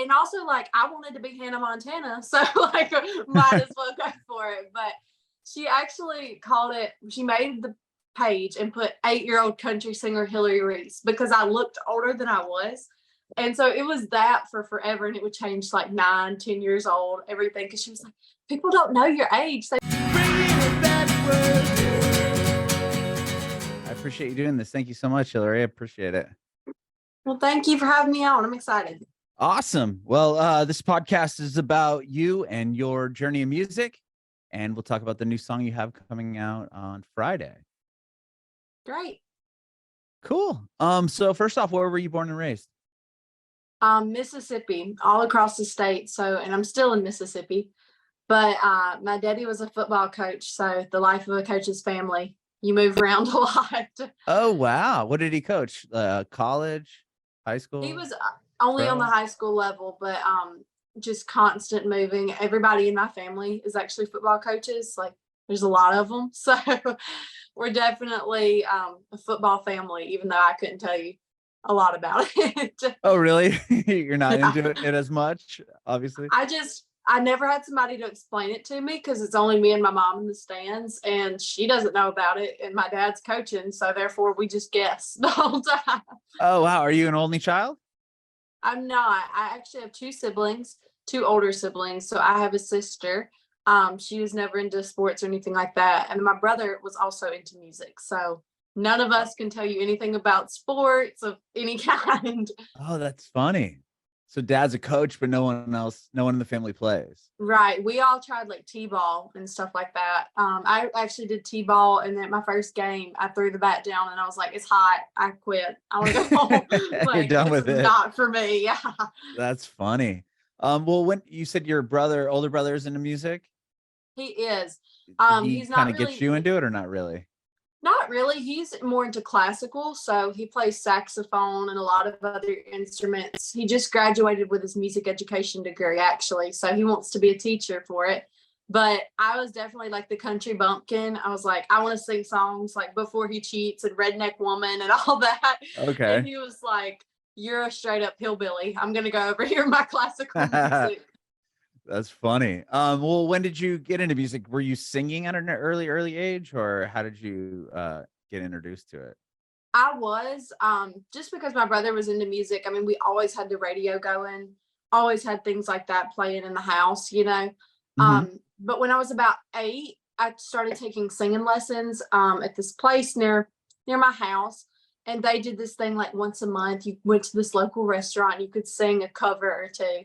and also like I wanted to be Hannah Montana, so like might as well go for it. But she actually called it, she made the page and put 8-year-old country singer Hillary Reese because I looked older than I was. And so it was that for forever. And it would change like 9, 10 years old, everything. Because she was like, people don't know your age. I appreciate you doing this. Thank you so much, Hillary. I appreciate it. Well, thank you for having me on. I'm excited. Awesome. Well, this podcast is about you and your journey in music. And we'll talk about the new song you have coming out on Friday. Great. Cool. So first off, where were you born and raised? Mississippi, all across the state. So, and I'm still in Mississippi, but my daddy was a football coach. So the life of a coach's family, you move around a lot. Oh, wow. What did he coach? College, high school? He was only on the high school level, but just constant moving. Everybody in my family is actually football coaches. Like there's a lot of them. So we're definitely a football family, even though I couldn't tell you a lot about it. Oh, really? You're not into it as much, obviously? I never had somebody to explain it to me because it's only me and my mom in the stands and she doesn't know about it. And my dad's coaching. So therefore we just guess the whole time. Oh, wow. Are you an only child? I'm not. I actually have 2 siblings, 2 older siblings. So I have a sister. She was never into sports or anything like that. And my brother was also into music. So none of us can tell you anything about sports of any kind. Oh, that's funny. So dad's a coach, but no one in the family plays. Right. We all tried like T-ball and stuff like that. I actually did T-ball, and then my first game, I threw the bat down and I was like, it's hot. I quit. I want to go home. Like, you're done with it. Not for me. Yeah. That's funny. Well, when you said your older brother is into music? He is. He's not kind of really, gets you into it or not really? Not really. He's more into classical. So he plays saxophone and a lot of other instruments. He just graduated with his music education degree, actually. So he wants to be a teacher for it. But I was definitely like the country bumpkin. I was like, I want to sing songs like Before He Cheats and Redneck Woman and all that. Okay. And he was like, you're a straight up hillbilly. I'm going to go over here in my classical music. That's funny. Well, when did you get into music? Were you singing at an early age, or how did you get introduced to it? I was, just because my brother was into music. I mean, we always had the radio going, always had things like that playing in the house, you know. But when I was about 8, I started taking singing lessons at this place near my house. And they did this thing like once a month. You went to this local restaurant and you could sing a cover or 2.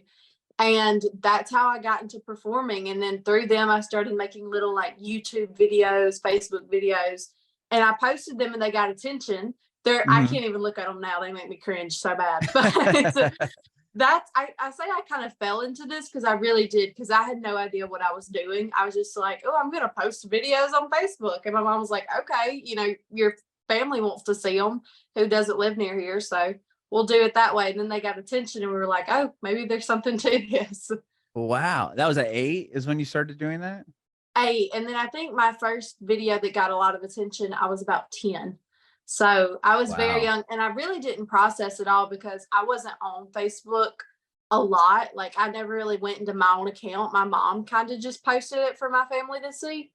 And that's how I got into performing. And then through them, I started making little like YouTube videos, Facebook videos, and I posted them and they got attention. I can't even look at them now. They make me cringe so bad. But I say I kind of fell into this because I really did, because I had no idea what I was doing. I was just like, oh, I'm going to post videos on Facebook. And my mom was like, okay, you know, your family wants to see them who doesn't live near here. So we'll do it that way. And then they got attention and we were like, oh, maybe there's something to this. Wow. That was at 8 is when you started doing that? 8. And then I think my first video that got a lot of attention, I was about 10. So I was very young, and I really didn't process it all because I wasn't on Facebook a lot. Like I never really went into my own account. My mom kind of just posted it for my family to see.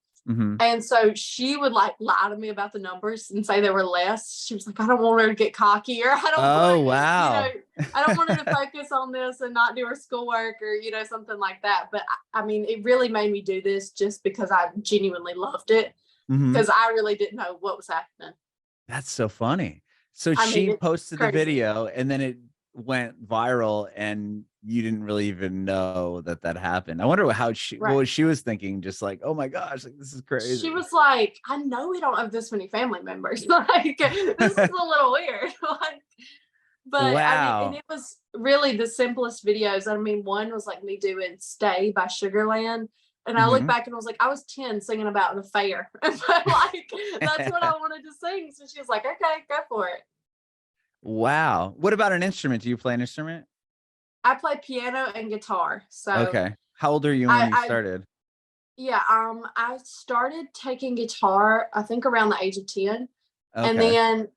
And so she would like lie to me about the numbers and say there were less. She was like, I don't want her to get cocky, or I don't want her to focus on this and not do her schoolwork, or, you know, something like that. But I mean, it really made me do this just because I genuinely loved it, because I really didn't know what was happening. That's so funny. So she posted the video and then it went viral and you didn't really even know that happened. I wonder what she was thinking, just like, oh my gosh, like this is crazy. She was like, I know we don't have this many family members. Like this is a little weird. Like, but I mean, and it was really the simplest videos. I mean, one was like me doing Stay by Sugarland. And I look back and I was like, I was 10 singing about an affair. But like, that's what I wanted to sing. So she was like, okay, go for it. Wow. What about an instrument? Do you play an instrument? I play piano and guitar. So okay. How old are you when you started? Yeah, I started taking guitar, I think around the age of 10. Okay. And then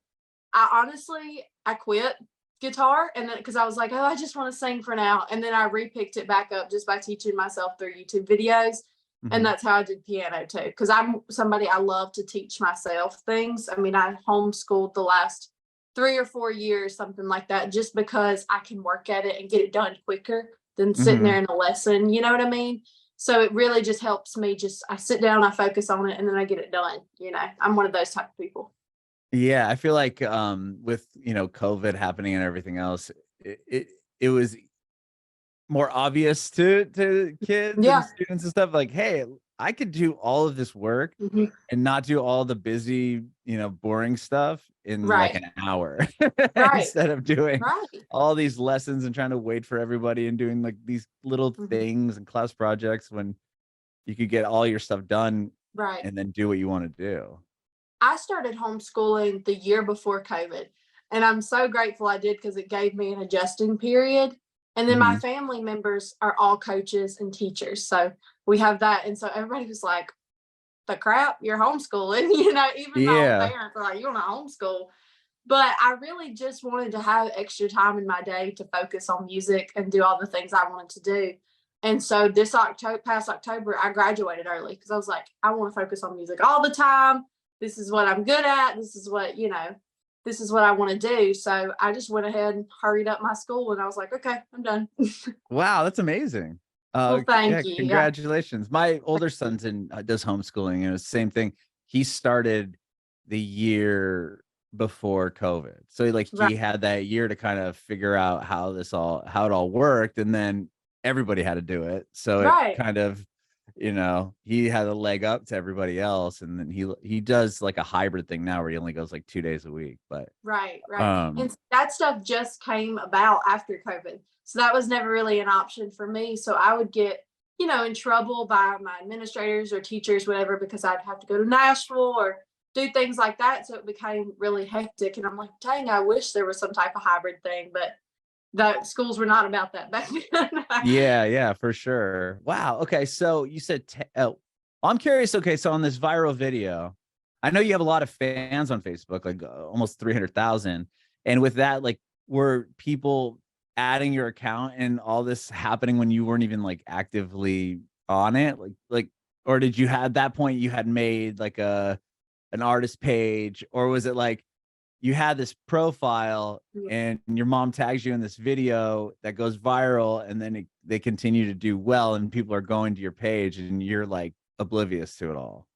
I quit guitar, and then because I was like, oh, I just want to sing for now, and then I repicked it back up just by teaching myself through YouTube videos. And that's how I did piano too, because I'm somebody, I love to teach myself things. I mean, I homeschooled the last 3 or 4 years, something like that, just because I can work at it and get it done quicker than sitting there in a lesson. You know what I mean? So it really just helps me. Just I sit down, I focus on it, and then I get it done. You know, I'm one of those type of people. Yeah, I feel like with COVID happening and everything else, it was more obvious to kids and students and stuff, like, hey, I could do all of this work and not do all the busy, boring stuff in like an hour instead of doing all these lessons and trying to wait for everybody and doing like these little things and class projects, when you could get all your stuff done and then do what you want to do. I started homeschooling the year before COVID, and I'm so grateful I did, because it gave me an adjusting period. And then my family members are all coaches and teachers. So we have that. And so everybody was like, the crap, you're homeschooling, even my own parents are like, you want to homeschool. But I really just wanted to have extra time in my day to focus on music and do all the things I wanted to do. And so this past October, I graduated early, because I was like, I want to focus on music all the time. This is what I'm good at. This is what, this is what I want to do. So I just went ahead and hurried up my school, and I was like, okay, I'm done. Wow, that's amazing. Well, thank you. Congratulations. My older son's does homeschooling, and it's the same thing. He started the year before COVID. So he had that year to kind of figure out how it all worked, and then everybody had to do it. So it kind of, he had a leg up to everybody else, and then he does like a hybrid thing now where he only goes like 2 days a week. But and that stuff just came about after COVID, so that was never really an option for me. So I would get in trouble by my administrators or teachers, whatever, because I'd have to go to Nashville or do things like that. So it became really hectic, and I'm like, dang, I wish there was some type of hybrid thing, but that schools were not about that back then. Yeah, for sure. Wow. Okay. So you said, I'm curious. Okay. So on this viral video, I know you have a lot of fans on Facebook, like almost 300,000. And with that, like, were people adding your account and all this happening when you weren't even like actively on it? Or did you at that point you had made like an artist page, or was it like you had this profile and your mom tags you in this video that goes viral, and then they continue to do well and people are going to your page and you're like oblivious to it all?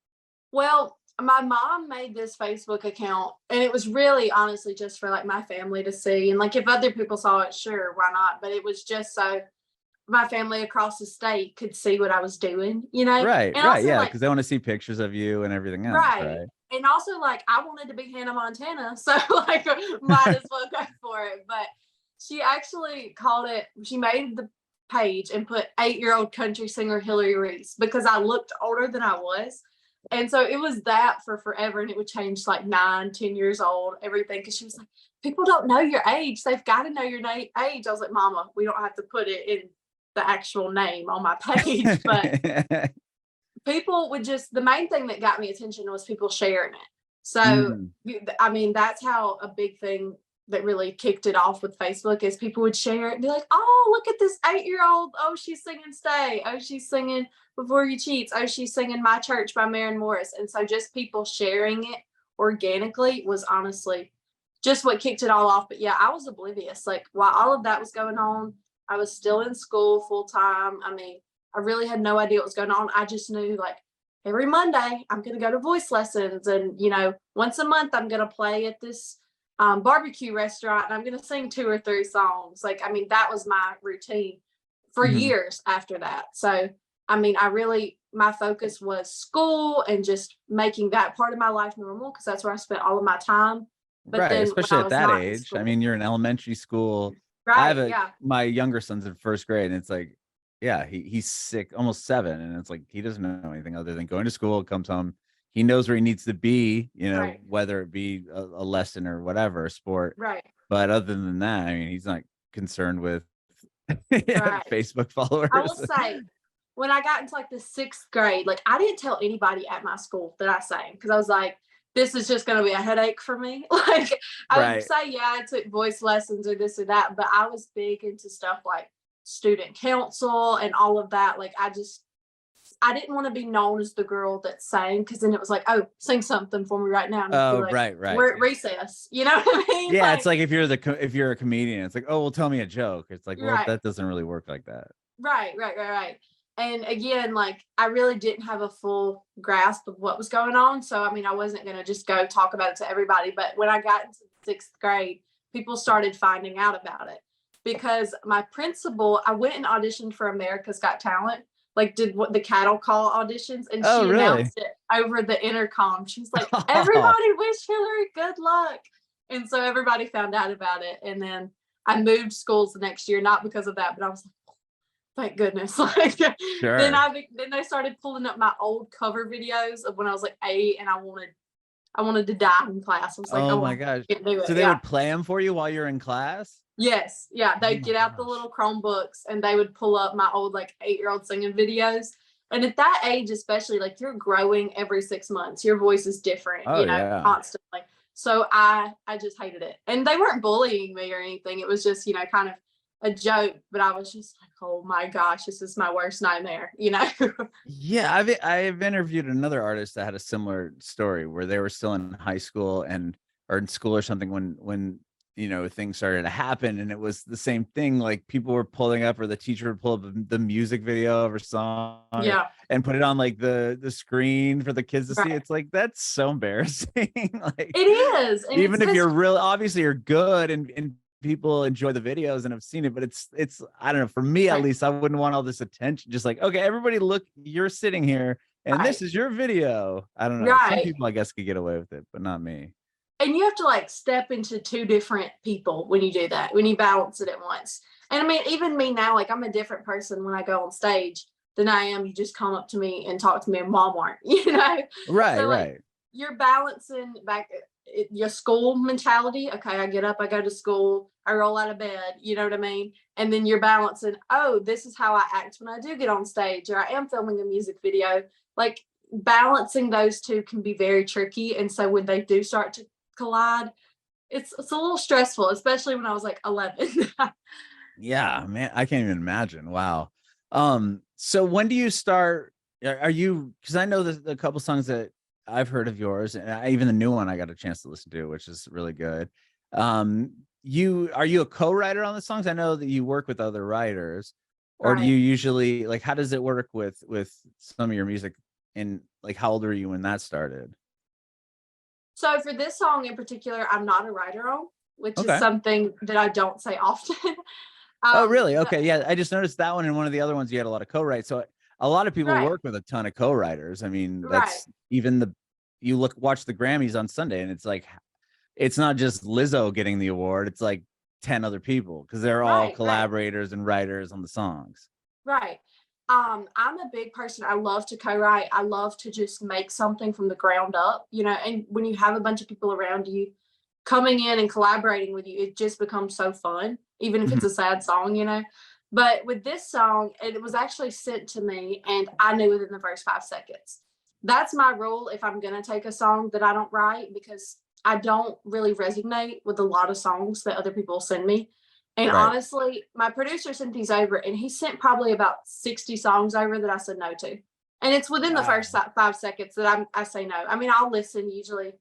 Well, my mom made this Facebook account, and it was really honestly just for like my family to see. And like if other people saw it, sure, why not? But it was just so my family across the state could see what I was doing, Right, and right, yeah, because they want to see pictures of you and everything else, right? And also, like, I wanted to be Hannah Montana, so like, might as well go for it. But she actually she made the page and put 8-year-old country singer Hillary Reese, because I looked older than I was. And so it was that for forever, and it would change like 9, 10 years old, everything, because she was like, people don't know your age. They've got to know your age. I was like, Mama, we don't have to put it in the actual name on my page, but people would the main thing that got me attention was people sharing it. So, I mean, that's how a big thing that really kicked it off with Facebook is people would share it and be like, oh, look at this 8-year-old. Oh, she's singing Stay. Oh, she's singing Before You Cheat. Oh, she's singing My Church by Maren Morris. And so just people sharing it organically was honestly just what kicked it all off. But yeah, I was oblivious. Like while all of that was going on, I was still in school full time. I mean, I really had no idea what was going on. I just knew like every Monday I'm going to go to voice lessons, and once a month I'm going to play at this barbecue restaurant, and I'm going to sing 2 or 3 songs. Like, I mean, that was my routine for years after that. So, I mean, my focus was school and just making that part of my life normal, because that's where I spent all of my time. But right, especially at that age. I mean, you're in elementary school. Right. My younger son's in 1st grade, and it's like, yeah, he's sick, almost 7, and it's like he doesn't know anything other than going to school, comes home, he knows where he needs to be, whether it be a lesson or whatever, a sport. Right. But other than that, I mean, he's not concerned with Facebook followers. I will say, when I got into like the 6th grade, like I didn't tell anybody at my school that I sang, because I was like, this is just going to be a headache for me. Like I would say, yeah, I took voice lessons or this or that, but I was big into stuff like student council and all of that. Like I didn't want to be known as the girl that sang, because then it was like, oh, sing something for me right now. And oh, like, right. We're at recess. You know what I mean? Yeah, like, it's like if you're a comedian, it's like, oh, well, tell me a joke. It's like, well, that doesn't really work like that. Right. And again, like I really didn't have a full grasp of what was going on. So I mean, I wasn't going to just go talk about it to everybody. But when I got into 6th grade, people started finding out about it, because my principal, I went and auditioned for America's Got Talent, like did what the cattle call auditions, and she announced it over the intercom. She's like, everybody wish Hillary good luck. And so everybody found out about it. And then I moved schools the next year, not because of that, but I was like, thank goodness. Like then they started pulling up my old cover videos of when I was like 8, and I wanted to die in class. I was like, oh my gosh. I can't do it. So they would play them for you while you're in class? Yes. Yeah. They'd get out the little Chromebooks and they would pull up my old like 8-year-old singing videos. And at that age, especially, like you're growing every 6 months. Your voice is different, constantly. So I just hated it. And they weren't bullying me or anything. It was just, kind of a joke. But I was just like, oh my gosh, this is my worst nightmare, Yeah. I've interviewed another artist that had a similar story where they were still in high school or in school or something when things started to happen, and it was the same thing. Like people were pulling up, or the teacher would pull up the music video of her song and put it on like the screen for the kids to see. It's like, that's so embarrassing. Like it is. And even if you're real, obviously you're good and people enjoy the videos and have seen it, but it's I don't know, for me at least, I wouldn't want all this attention. Just like, okay, everybody look, you're sitting here and this is your video. I don't know. Some people I guess could get away with it, but not me. And you have to like step into 2 different people when you do that, when you balance it at once. And I mean, even me now, like I'm a different person when I go on stage than I am. You just come up to me and talk to me in Walmart, Right, so, right. Like, you're balancing back your school mentality. Okay, I get up, I go to school, I roll out of bed, you know what I mean? And then you're balancing, oh, this is how I act when I do get on stage, or I am filming a music video. Like balancing those 2 can be very tricky. And so when they do start to collide, it's a little stressful, especially when I was like 11. Yeah, man, I can't even imagine. Wow. So when do you start? Are you, because I know the couple songs that I've heard of yours, and even the new one I got a chance to listen to, which is really good. Are you a co-writer on the songs? I know that you work with other writers, or do you usually, like, how does it work with some of your music? And like, how old were you when that started? So for this song in particular, I'm not a writer on, which is something that I don't say often. Oh, really? Okay. Yeah. I just noticed that one, and one of the other ones you had a lot of co-writes. So a lot of people work with a ton of co-writers. I mean, that's even you watch the Grammys on Sunday, and it's like, it's not just Lizzo getting the award. It's like 10 other people, because they're all collaborators and writers on the songs. Right. I'm a big person. I love to co-write. I love to just make something from the ground up, and when you have a bunch of people around you coming in and collaborating with you, it just becomes so fun, even if it's a sad song, But with this song, it was actually sent to me, and I knew within the first 5 seconds. That's my rule if I'm going to take a song that I don't write, because I don't really resonate with a lot of songs that other people send me. And honestly, my producer sent these over, and he sent probably about 60 songs over that I said no to. And it's within the first 5 seconds that I say no. I mean, I'll listen usually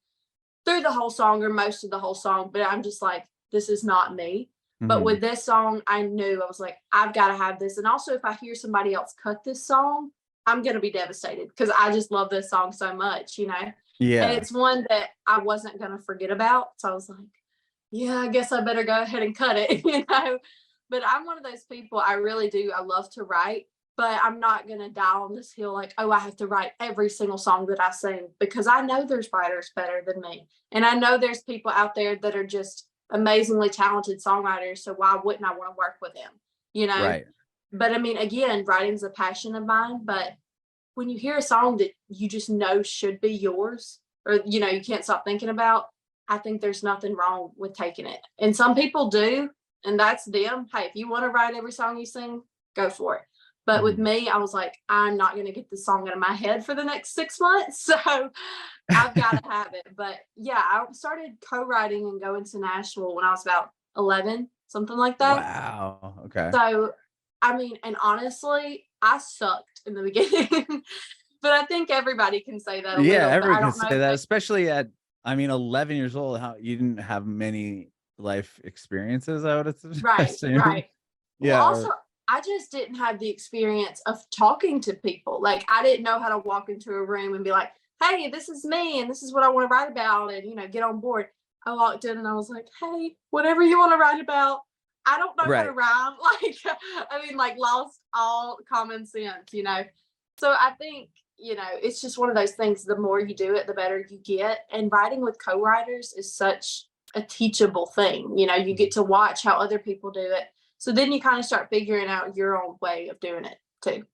through the whole song or most of the whole song, but I'm just like, this is not me. But with this song, I knew, I was like, I've got to have this. And also, if I hear somebody else cut this song, I'm going to be devastated, because I just love this song so much, Yeah. And it's one that I wasn't going to forget about. So I was like, yeah, I guess I better go ahead and cut it, But I'm one of those people, I really do. I love to write, but I'm not going to die on this hill like, oh, I have to write every single song that I sing, because I know there's writers better than me. And I know there's people out there that are just amazingly talented songwriters. So why wouldn't I want to work with them, Right. But I mean, again, writing's a passion of mine. But when you hear a song that you just know should be yours, or, you can't stop thinking about, I think there's nothing wrong with taking it. And some people do, and that's them. Hey, if you want to write every song you sing, go for it. But with me, I was like, I'm not going to get this song out of my head for the next 6 months. So I've got to have it. But yeah, I started co-writing and going to Nashville when I was about 11, something like that. Wow. Okay. So, I mean, and honestly, I sucked in the beginning. But I think everybody can say that. Yeah, everyone can say that, especially at, 11 years old. How you didn't have many life experiences, I would assume. Right. Yeah. Well, also, I just didn't have the experience of talking to people. Like, I didn't know how to walk into a room and be like, hey, this is me and this is what I want to write about, and get on board. I walked in and I was like, hey, whatever you want to write about. I don't know how to rhyme. Like, lost all common sense. So I think, it's just one of those things. The more you do it, the better you get. And writing with co-writers is such a teachable thing. You get to watch how other people do it. So then you kind of start figuring out your own way of doing it too.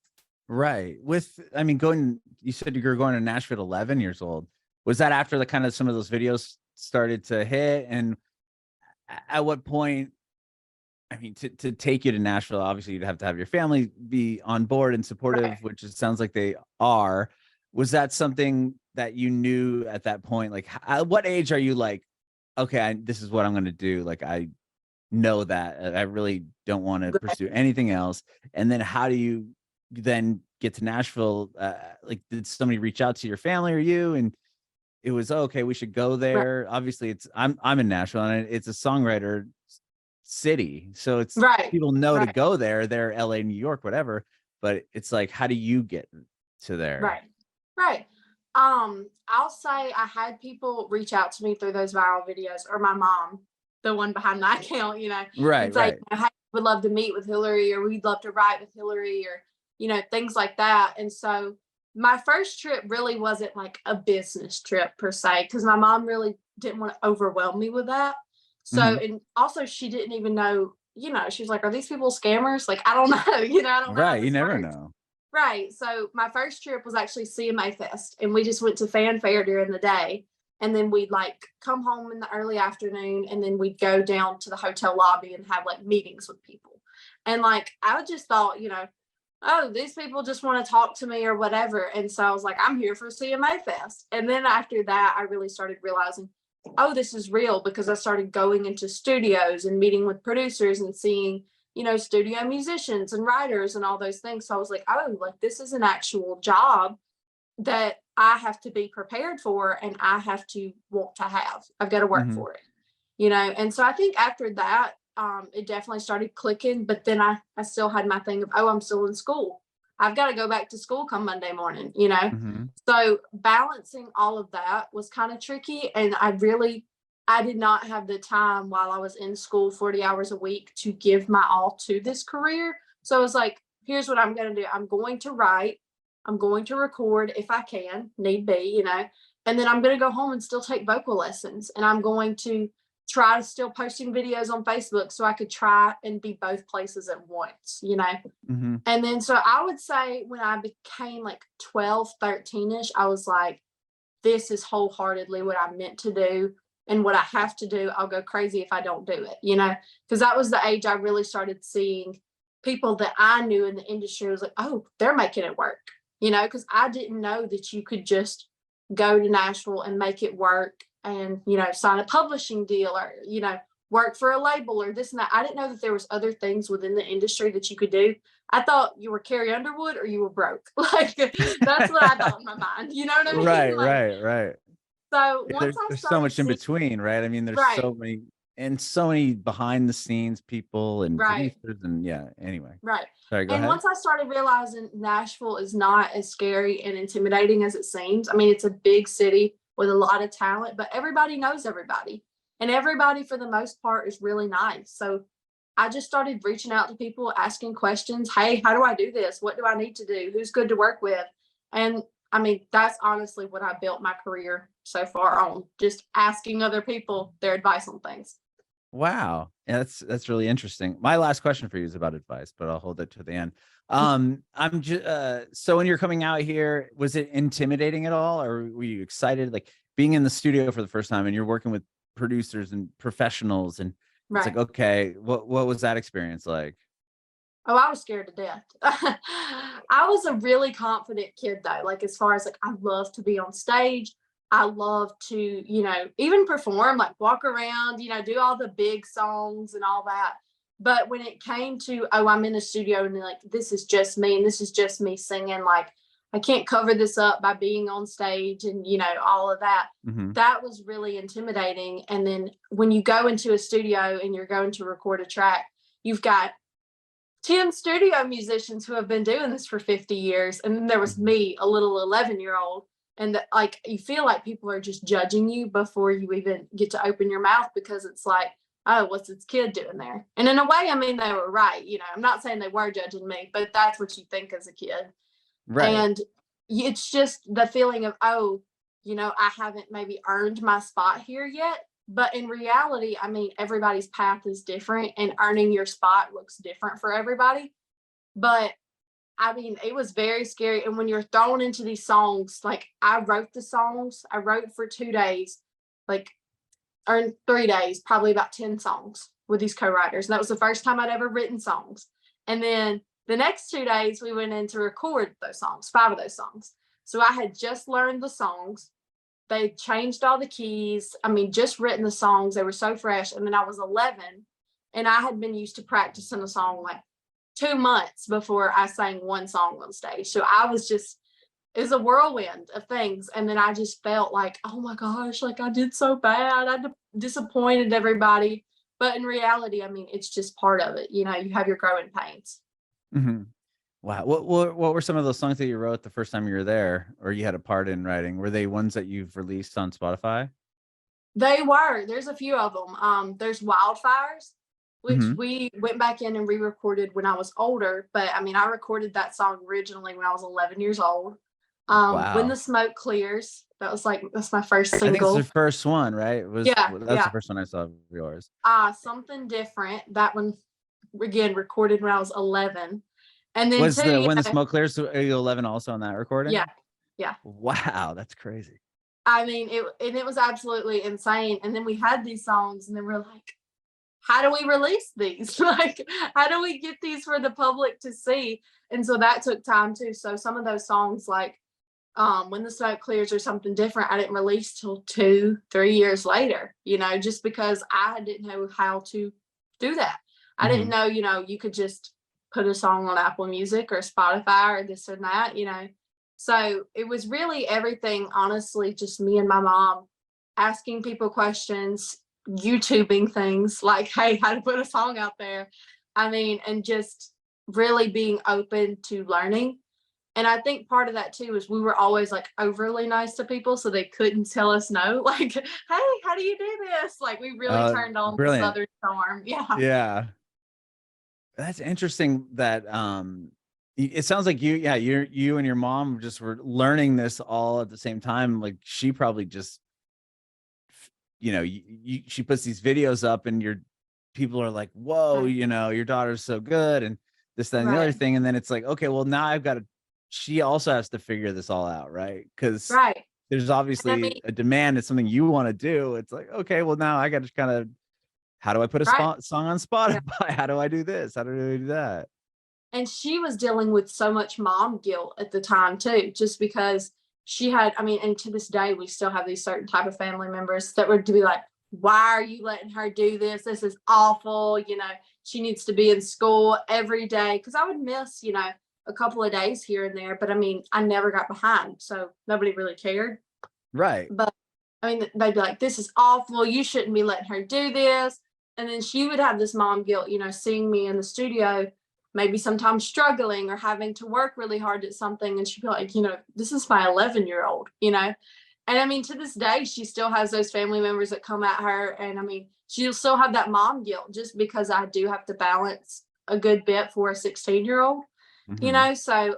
Right. You said you were going to Nashville at 11 years old. Was that after the kind of some of those videos started to hit? And at what point, to take you to Nashville, obviously you'd have to have your family be on board and supportive, right, which it sounds like they are. Was that something that you knew at that point? Like, at what age are you like, okay, this is what I'm going to do. Like, I know that I really don't want to pursue anything else. And then how do you then get to Nashville? Like, did somebody reach out to your family or you? And it was, okay, we should go there. Right. Obviously I'm in Nashville and it's a songwriter city. So it's people know to go there. They're LA, New York, whatever. But it's like, how do you get to there? Right. I'll say I had people reach out to me through those viral videos, or my mom, the one behind my account, and say, hey, would love to meet with Hillary, or we'd love to write with Hillary, or, things like that. And so my first trip really wasn't like a business trip per se, because my mom really didn't want to overwhelm me with that. So, and also she didn't even know, she was like, are these people scammers? Like, I don't know, I don't know. Right. You never know. Right. So my first trip was actually CMA Fest, and we just went to fanfare during the day. And then we'd like come home in the early afternoon, and then we'd go down to the hotel lobby and have like meetings with people. And like, I just thought, oh, these people just want to talk to me or whatever. And so I was like, I'm here for CMA Fest. And then after that, I really started realizing, oh, this is real, because I started going into studios and meeting with producers and seeing, studio musicians and writers and all those things. So I was like, oh, like, this is an actual job that I have to be prepared for, and I have to want to have. I've got to work for it, And so I think after that, it definitely started clicking. But then I still had my thing of, oh, I'm still in school. I've got to go back to school come Monday morning, So balancing all of that was kind of tricky. And I did not have the time while I was in school 40 hours a week to give my all to this career. So I was like, here's what I'm going to do. I'm going to write. I'm going to record if I can, need be, and then I'm going to go home and still take vocal lessons. And I'm going to try to still posting videos on Facebook so I could try and be both places at once, And then, so I would say when I became like 12, 13-ish, I was like, this is wholeheartedly what I'm meant to do. And what I have to do, I'll go crazy if I don't do it, because that was the age I really started seeing people that I knew in the industry. Was like, oh, they're making it work, because I didn't know that you could just go to Nashville and make it work and, sign a publishing deal, or, work for a label or this and that. I didn't know that there was other things within the industry that you could do. I thought you were Carrie Underwood or you were broke. Like, that's what I thought in my mind. You know what I mean? Right. So there's so much in between, right? I mean, there's so many behind the scenes people and producers and anyway. Right. Sorry, go ahead. Once I started realizing Nashville is not as scary and intimidating as it seems. I mean, it's a big city with a lot of talent, but everybody knows everybody. And everybody, for the most part, is really nice. So I just started reaching out to people, asking questions. Hey, how do I do this? What do I need to do? Who's good to work with? And I mean, that's honestly what I built my career so far on, just asking other people their advice on things. Wow. Yeah, that's really interesting. My last question for you is about advice, but I'll hold it to the end. So when you're coming out here, was it intimidating at all, or were you excited? Like, being in the studio for the first time and you're working with producers and professionals, and it's like, okay, what was that experience like? Oh, I was scared to death. I was a really confident kid though. Like as far as like I love to be on stage. I love to, even perform, like walk around, do all the big songs and all that. But when it came to, oh, I'm in a studio and like this is just me and this is just me singing, like I can't cover this up by being on stage and all of that. Mm-hmm. That was really intimidating. And then when you go into a studio and you're going to record a track, you've got 10 studio musicians who have been doing this for 50 years. And then there was me, a little 11-year-old. And like, you feel like people are just judging you before you even get to open your mouth, because it's like, oh, what's this kid doing there? And in a way, I mean, they were right. I'm not saying they were judging me, but that's what you think as a kid. Right. And it's just the feeling of, oh, I haven't maybe earned my spot here yet. But in reality, I mean, everybody's path is different and earning your spot looks different for everybody. But I mean, it was very scary. And when you're thrown into these songs, like I wrote the songs, I wrote for 2 days, or in 3 days, probably about 10 songs with these co-writers. And that was the first time I'd ever written songs. And then the next 2 days, we went in to record those songs, 5 of those songs. So I had just learned the songs. They changed all the keys. I mean, just written the songs. They were so fresh. And then I was 11 and I had been used to practicing a song like 2 months before I sang one song on stage. So I was just, it was a whirlwind of things. And then I just felt like, oh my gosh, like I did so bad. I disappointed everybody. But in reality, I mean, it's just part of it. You have your growing pains. Mm-hmm. Wow. What were some of those songs that you wrote the first time you were there, or you had a part in writing? Were they ones that you've released on Spotify? They were. There's a few of them. There's Wildfires, which we went back in and re-recorded when I was older. But I mean, I recorded that song originally when I was 11 years old. Wow. When the Smoke Clears, that's my first single. I think it's the first one, right? That's the first one I saw of yours. Something Different. That one, again, recorded when I was 11. And then When the Smoke Clears, are you 11 also on that recording? Yeah. Wow, that's crazy. I mean, it was absolutely insane. And then we had these songs and then we're like, how do we release these? Like, how do we get these for the public to see? And so that took time too. So some of those songs, like When the Smoke Clears or Something Different, I didn't release till 2-3 years later, just because I didn't know how to do that. I didn't know, you could just put a song on Apple Music or Spotify or this or that, So it was really everything, honestly, just me and my mom asking people questions, YouTubing things like, hey, how to put a song out there. I mean, and just really being open to learning. And I think part of that too is we were always like overly nice to people, so they couldn't tell us no. Like, hey, how do you do this? Like, we really turned on the Southern charm. Yeah. That's interesting that it sounds like you and your mom just were learning this all at the same time. Like she probably just, she puts these videos up and people are like, whoa, your daughter's so good and this, that, and the other thing. And then it's like, okay, well now she also has to figure this all out. Right. Cause there's obviously a demand. It's something you want to do. It's like, okay, well now I got to kind of, how do I put a song on Spotify? Yeah. How do I do this? How do I do that? And she was dealing with so much mom guilt at the time too, just because she had, I mean, and to this day, we still have these certain type of family members that would be like, why are you letting her do this? This is awful. She needs to be in school every day. Cause I would miss, a couple of days here and there, but I mean, I never got behind. So nobody really cared. Right. But I mean, they'd be like, this is awful. You shouldn't be letting her do this. And then she would have this mom guilt, seeing me in the studio, maybe sometimes struggling or having to work really hard at something. And she'd be like, this is my 11-year-old, And I mean, to this day, she still has those family members that come at her. And I mean, she'll still have that mom guilt just because I do have to balance a good bit for a 16-year-old, So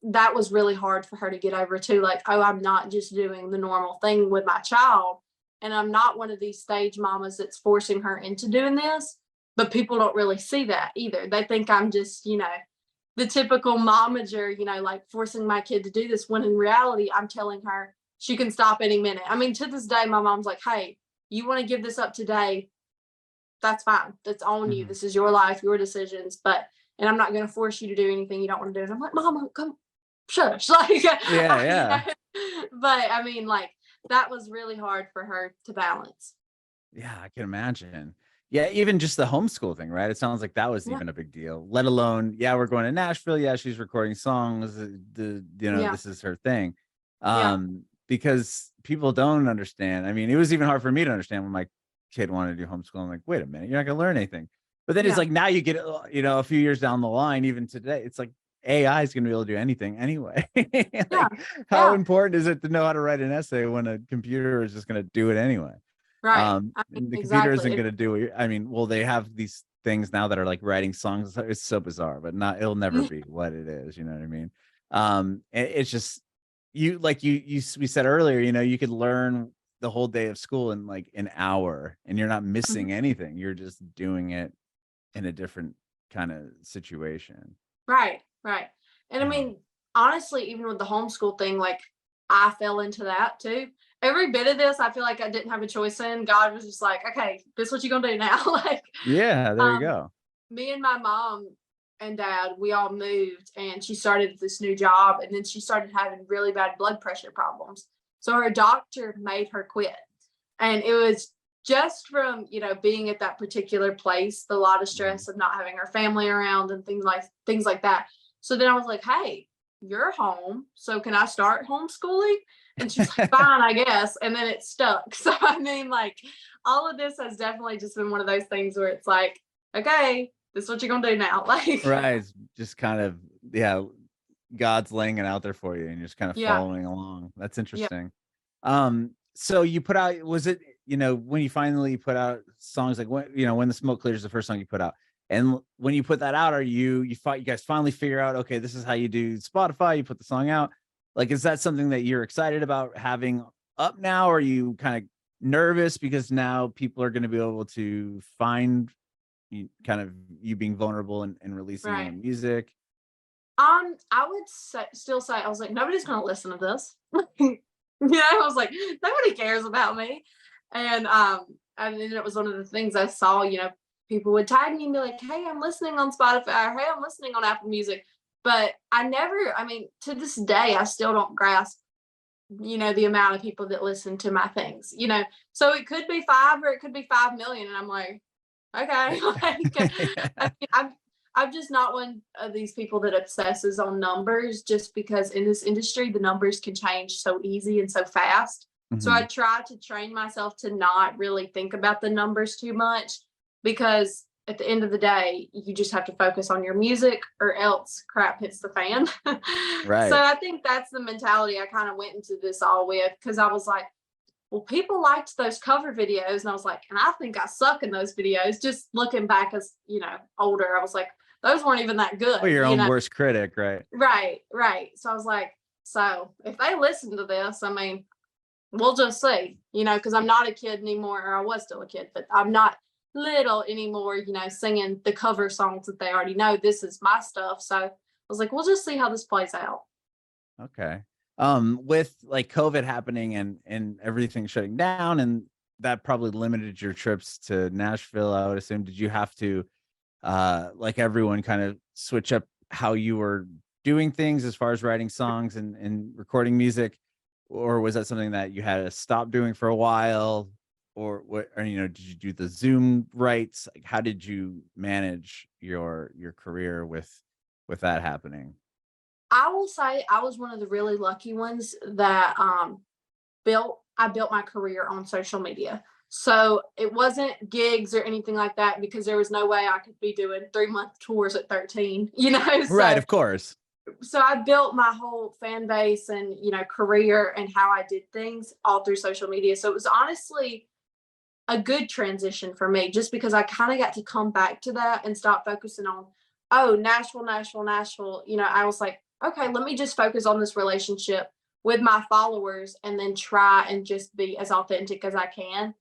that was really hard for her to get over too. Like, oh, I'm not just doing the normal thing with my child. And I'm not one of these stage mamas that's forcing her into doing this. But people don't really see that either. They think I'm just, the typical momager, like forcing my kid to do this, when in reality, I'm telling her she can stop any minute. I mean, to this day, my mom's like, hey, you want to give this up today? That's fine. That's on you. This is your life, your decisions. But and I'm not going to force you to do anything you don't want to do. And I'm like, Mama, come shush. Like, yeah. But I mean, like, that was really hard for her to balance. Yeah, I can imagine. Yeah, even just the homeschool thing, right? It sounds like that was even a big deal, let alone, yeah, we're going to Nashville. Yeah, she's recording songs. This is her thing. Because people don't understand. I mean, it was even hard for me to understand when my kid wanted to do homeschool. I'm like, wait a minute, you're not going to learn anything. But then it's like, now you get, a few years down the line, even today, it's like AI is going to be able to do anything anyway. How important is it to know how to write an essay when a computer is just going to do it anyway? Right. The computer isn't going to do it. I mean, well, they have these things now that are like writing songs. It's so bizarre, but it'll never be what it is. You know what I mean? It's just, we said earlier, you could learn the whole day of school in like an hour and you're not missing anything. You're just doing it in a different kind of situation. Right. And I mean, honestly, even with the homeschool thing, like, I fell into that too. Every bit of this, I feel like I didn't have a choice in. God was just like, okay, this is what you're gonna do now. Like, yeah, there you go. Me and my mom and dad, we all moved, and she started this new job, and then she started having really bad blood pressure problems. So her doctor made her quit. And it was just from, being at that particular place, the lot of stress of not having her family around and things like that. So then I was like, hey, you're home, so can I start homeschooling? And she's like, fine, I guess. And then it stuck. So I mean, like, all of this has definitely just been one of those things where it's like, okay, this is what you're gonna do now. Like, right. It's just kind of, God's laying it out there for you and you're just kind of following along. That's interesting. So you put out, was it, when you finally put out songs, like when the Smoke Clears, the first song you put out, and when you put that out, you guys finally figure out, okay, this is how you do Spotify, you put the song out. Like, is that something that you're excited about having up now? Or are you kind of nervous because now people are going to be able to find you being vulnerable and releasing your own music? I would still say, I was like, nobody's going to listen to this. I was like, nobody cares about me. And then it was one of the things I saw, people would tag me and be like, hey, I'm listening on Spotify, or hey, I'm listening on Apple Music. But to this day, I still don't grasp, the amount of people that listen to my things, so it could be 5 or it could be 5 million. And I'm like, okay, I'm just not one of these people that obsesses on numbers, just because in this industry, the numbers can change so easy and so fast. So I try to train myself to not really think about the numbers too much, because at the end of the day, you just have to focus on your music, or else crap hits the fan. Right. So I think that's the mentality I kind of went into this all with, because I was like, well, people liked those cover videos. And I was like, and I think I suck in those videos. Just looking back as, older, I was like, those weren't even that good. Well, your own worst critic, right? Right. So I was like, so if they listen to this, I mean, we'll just see, because I'm not a kid anymore, or I was still a kid, but I'm not little anymore, singing the cover songs that they already know. This is my stuff. So I was like, we'll just see how this plays out. Okay. With like COVID happening and everything shutting down, and that probably limited your trips to Nashville, I would assume. Did you have to, like everyone, kind of switch up how you were doing things as far as writing songs and recording music? Or was that something that you had to stop doing for a while? Or what, or, did you do the Zoom writes? Like, how did you manage your career with that happening? I will say I was one of the really lucky ones that built my career on social media. So it wasn't gigs or anything like that, because there was no way I could be doing 3-month tours at 13, So, right, of course. So I built my whole fan base and, career and how I did things all through social media. So it was honestly a good transition for me, just because I kind of got to come back to that and stop focusing on, oh, Nashville. I was like, okay, let me just focus on this relationship with my followers, and then try and just be as authentic as I can,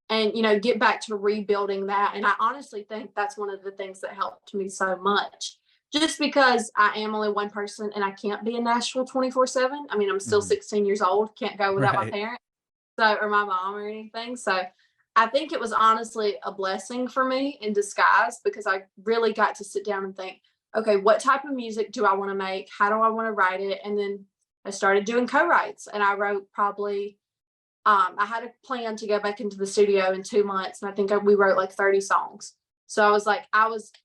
and, get back to rebuilding that. And I honestly think that's one of the things that helped me so much, just because I am only one person and I can't be in Nashville 24/7. I mean, I'm still 16 years old, can't go without my parents, or my mom or anything. So I think it was honestly a blessing for me in disguise, because I really got to sit down and think, okay, what type of music do I want to make? How do I want to write it? And then I started doing co-writes, and I wrote probably, I had a plan to go back into the studio in 2 months. And I think we wrote like 30 songs. So I was like,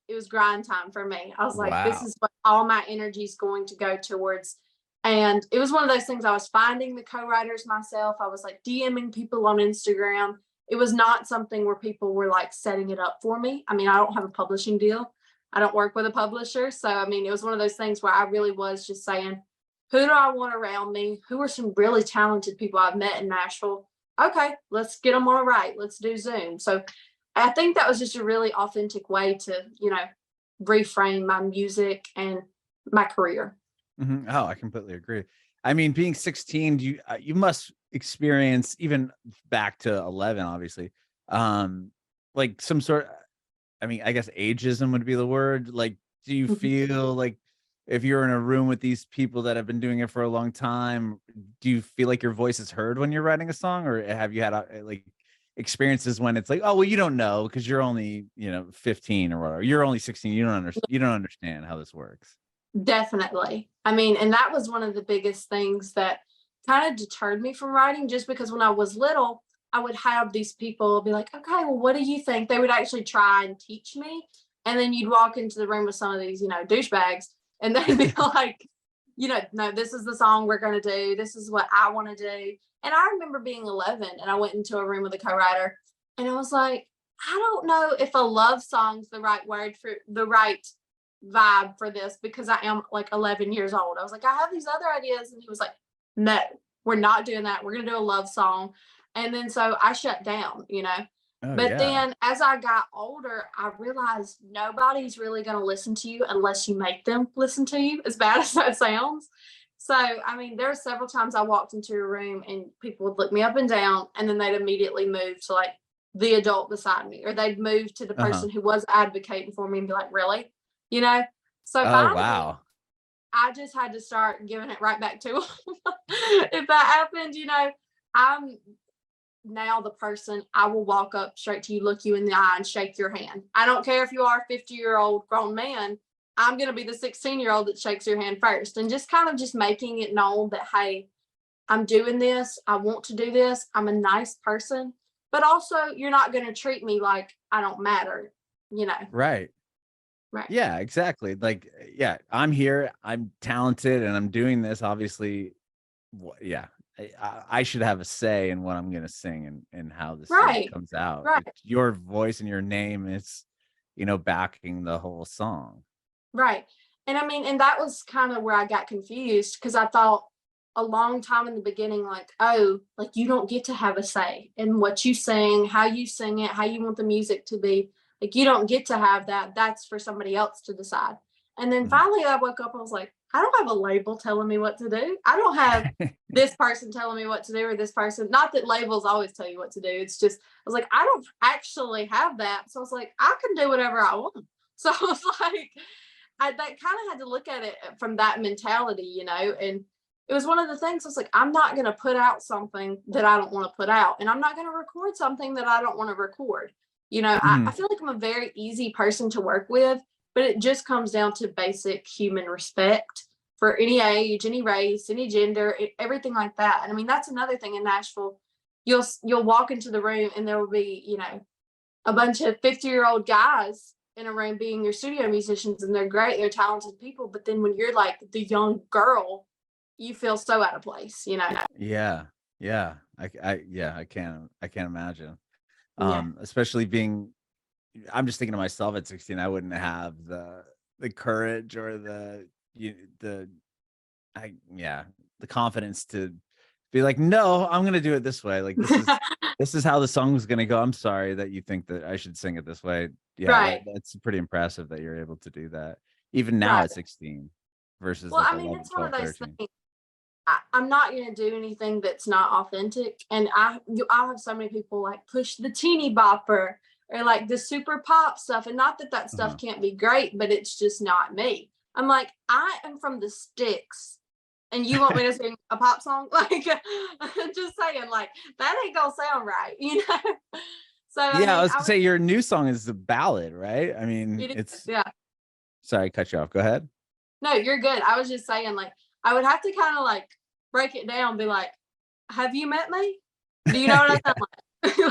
it was grind time for me. I was like, this Wow. is what all my energy is going to go towards. And it was one of those things, I was finding the co-writers myself. I was like DMing people on Instagram. It was not something where people were like setting it up for me. I mean, I don't have a publishing deal. I don't work with a publisher. So, I mean, it was one of those things where I really was just saying, who do I want around me? Who are some really talented people I've met in Nashville? Okay, let's get them on a write. Let's do Zoom. So I think that was just a really authentic way to, reframe my music and my career. Mm-hmm. Oh, I completely agree. I mean, being 16, you must experience, even back to 11, obviously, like some sort, I mean, I guess ageism would be the word. Like, do you feel like if you're in a room with these people that have been doing it for a long time, do you feel like your voice is heard when you're writing a song, or have you had like experiences when it's like, oh, well, you don't know because you're only, 15 or whatever. You're only 16. You don't understand how this works. Definitely. I mean, and that was one of the biggest things that kind of deterred me from writing, just because when I was little, I would have these people be like, okay, well, what do you think? They would actually try and teach me. And then you'd walk into the room with some of these, douchebags, and they'd be like, no, this is the song we're going to do. This is what I want to do. And I remember being 11 and I went into a room with a co-writer, and I was like, I don't know if a love song's the right word for the right vibe for this, because I am like 11 years old. I was like, I have these other ideas. And he was like, no, we're not doing that. We're going to do a love song. And then so I shut down, Oh, but yeah. then as I got older, I realized nobody's really going to listen to you unless you make them listen to you, as bad as that sounds. So, I mean, there are several times I walked into a room and people would look me up and down, and then they'd immediately move to like the adult beside me, or they'd move to the person who was advocating for me and be like, really? So Oh, finally, wow. I just had to start giving it right back to them. If that happened, I'm now the person, I will walk up straight to you, look you in the eye, and shake your hand. I don't care if you are a 50-year-old grown man. I'm going to be the 16-year-old that shakes your hand first, and just kind of just making it known that, hey, I'm doing this. I want to do this. I'm a nice person, but also you're not going to treat me like I don't matter, Right. Right. Yeah, exactly. Like, yeah, I'm here, I'm talented, and I'm doing this. Obviously, yeah, I should have a say in what I'm going to sing and how this thing comes out. Right. It's your voice and your name is, backing the whole song. Right. And I mean, and that was kind of where I got confused, because I thought a long time in the beginning, like, oh, like you don't get to have a say in what you sing, how you sing it, how you want the music to be. Like, you don't get to have that. That's for somebody else to decide. And then finally I woke up, I was like, I don't have a label telling me what to do. I don't have this person telling me what to do, or this person. Not that labels always tell you what to do. It's just, I was like, I don't actually have that. So I was like, I can do whatever I want. So I was like, I kind of had to look at it from that mentality, and it was one of the things. I was like, I'm not going to put out something that I don't want to put out, and I'm not going to record something that I don't want to record. I feel like I'm a very easy person to work with, but it just comes down to basic human respect for any age, any race, any gender, everything like that. And I mean, that's another thing in Nashville. You'll walk into the room and there will be, a bunch of 50-year-old guys in a room being your studio musicians, and they're great, they're talented people. But then when you're like the young girl, you feel so out of place, Yeah. I can't imagine. Yeah. Especially I'm just thinking to myself at 16, I wouldn't have the courage or the confidence to be like, no, I'm gonna do it this way. Like, this is how the song is gonna go. I'm sorry that you think that I should sing it this way. Yeah, Right. that's pretty impressive that you're able to do that even now Right. at 16 versus Well, like I mean, 11, it's one of 12, those 13. things. I'm not going to do anything that's not authentic. And I have so many people like push the teeny bopper or like the super pop stuff. And not that stuff can't be great, but it's just not me. I'm like, I am from the sticks, and you want me to sing a pop song? Like, just saying, like, that ain't gonna sound right, So Yeah, I was gonna say your new song is a ballad, right? I mean, it is, it's yeah. Sorry, I cut you off. Go ahead. No, you're good. I was just saying, like, I would have to kind of like break it down, be like, have you met me? Do you know what I sound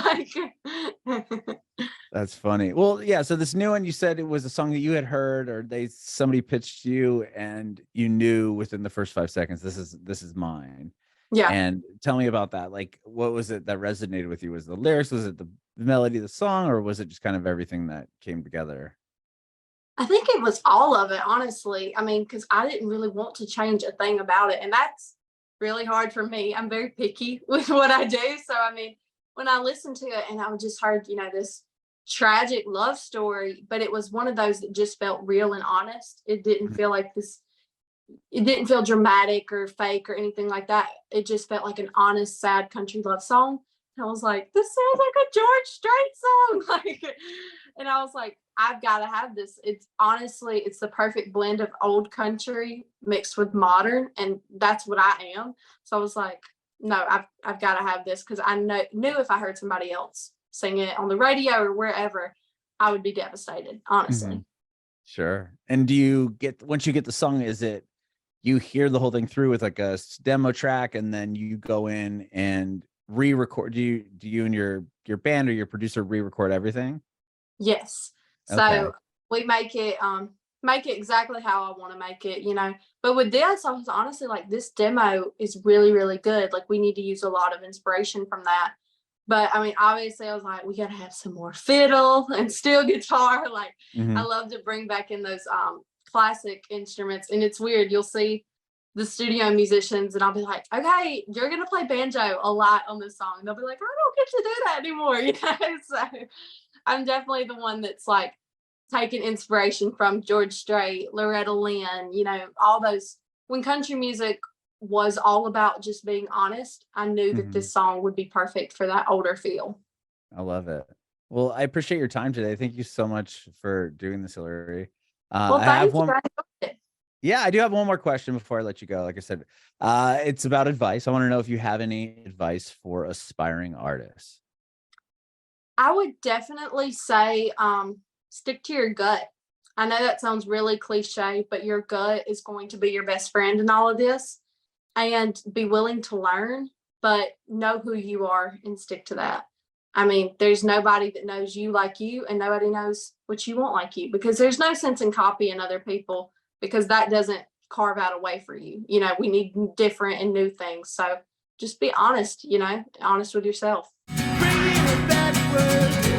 like? That's funny. Well, yeah. So this new one, you said it was a song that you had heard, or somebody pitched you, and you knew within the first 5 seconds, this is mine. Yeah. And tell me about that. Like, what was it that resonated with you? Was the lyrics? Was it the melody of the song, or was it just kind of everything that came together? I think it was all of it, honestly. I mean, because I didn't really want to change a thing about it, and that's really hard for me. I'm very picky with what I do. So, I mean, when I listened to it and I just heard, this tragic love story, but it was one of those that just felt real and honest. It didn't feel like this. It didn't feel dramatic or fake or anything like that. It just felt like an honest, sad country love song. And I was like, this sounds like a George Strait song. Like, and I was like, I've got to have this. It's honestly, it's the perfect blend of old country mixed with modern, and that's what I am. So I was like, no, I've got to have this, because I knew if I heard somebody else sing it on the radio or wherever, I would be devastated, honestly. Mm-hmm. Sure. And do you get, once you get the song, is it you hear the whole thing through with like a demo track, and then you go in and re-record? Do you and your band or your producer re-record everything? Yes. Okay. So we make it exactly how I want to make it, But with this, I was honestly like, this demo is really, really good. Like, we need to use a lot of inspiration from that. But I mean, obviously, I was like, we got to have some more fiddle and steel guitar. Like, I love to bring back in those classic instruments. And it's weird. You'll see the studio musicians, and I'll be like, okay, you're going to play banjo a lot on this song. And they'll be like, I don't get to do that anymore, So I'm definitely the one that's like taking inspiration from George Strait, Loretta Lynn, all those. When country music was all about just being honest, I knew that this song would be perfect for that older feel. I love it. Well, I appreciate your time today. Thank you so much for doing this, Hillary. Well, I have one. Yeah, I do have one more question before I let you go. Like I said, it's about advice. I want to know if you have any advice for aspiring artists. I would definitely say stick to your gut. I know that sounds really cliche, but your gut is going to be your best friend in all of this. And be willing to learn, but know who you are and stick to that. I mean, there's nobody that knows you like you, and nobody knows what you want like you, because there's no sense in copying other people, because that doesn't carve out a way for you. We need different and new things. So just be honest, honest with yourself. Bringing it backwards.